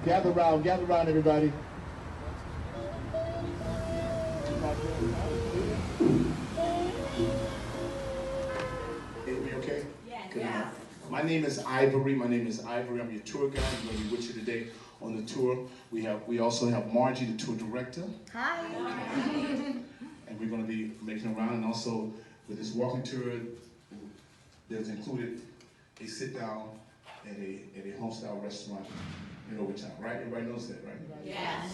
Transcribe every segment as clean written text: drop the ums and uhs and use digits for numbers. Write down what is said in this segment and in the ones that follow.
gather around, everybody. Everybody okay? Yes. Good. Yeah. My name is Ivory. I'm your tour guide. I'm going to be with you today on the tour. We also have Margie, the tour director. Hi. And we're going to be making around, and also with this walking tour, there's included a sit down at a home style restaurant in Overtown, right? Everybody knows that, right? Yes.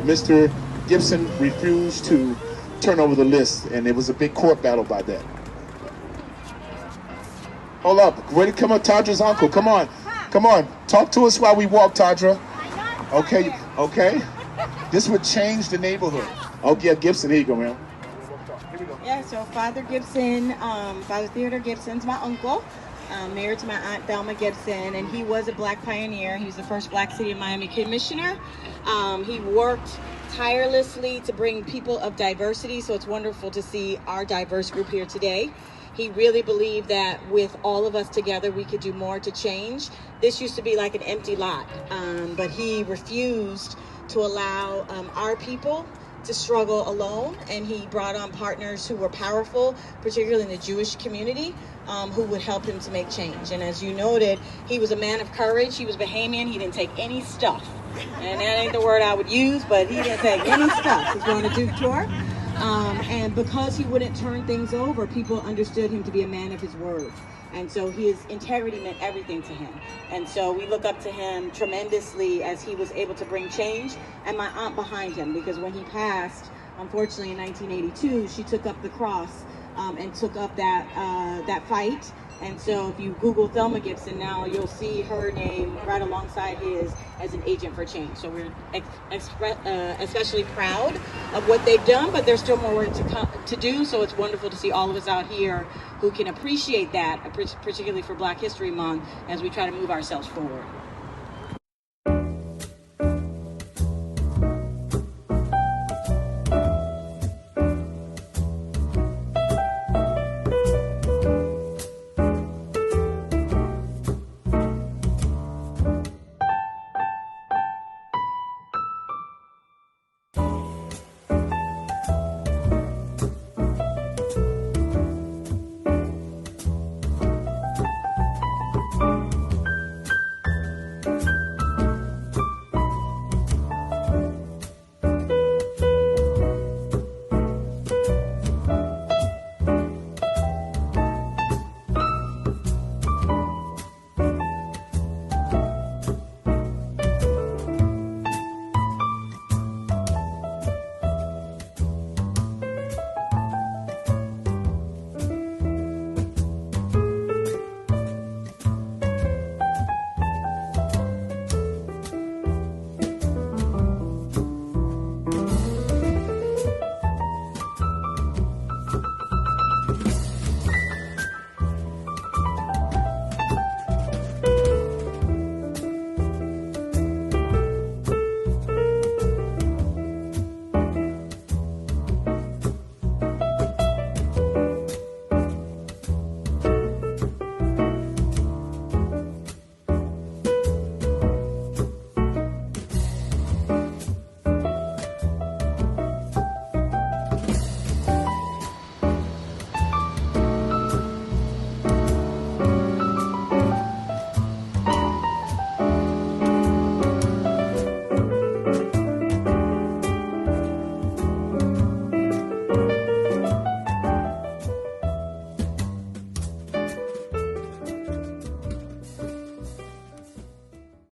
Mr. Gibson refused to turn over the list, and it was a big court battle by that. Hold up, ready? Come on, Tadra's uncle. Come on, talk to us while we walk, Tadra. Okay. This would change the neighborhood. Oh yeah, Gibson. Here you go, man. Yeah, so Father Gibson, Father Theodore Gibson's my uncle, married to my Aunt Thelma Gibson, and he was a black pioneer. He was the first Black City of Miami commissioner. He worked tirelessly to bring people of diversity, so it's wonderful to see our diverse group here today. He really believed that with all of us together, we could do more to change. This used to be like an empty lot, but he refused to allow our people to struggle alone, and he brought on partners who were powerful, particularly in the Jewish community, who would help him to make change. And as you noted, he was a man of courage. He was Bahamian. He didn't take any stuff, and that ain't the word I would use, but he didn't take any stuff. He's going to Duke tour, and because he wouldn't turn things over, people understood him to be a man of his word. And so his integrity meant everything to him. And so we look up to him tremendously as he was able to bring change. And my aunt behind him, because when he passed, unfortunately in 1982, she took up the cross and took up that fight. And so if you Google Thelma Gibson now, you'll see her name right alongside his as an agent for change. So we're especially proud of what they've done, but there's still more work to do. So it's wonderful to see all of us out here who can appreciate that, particularly for Black History Month, as we try to move ourselves forward.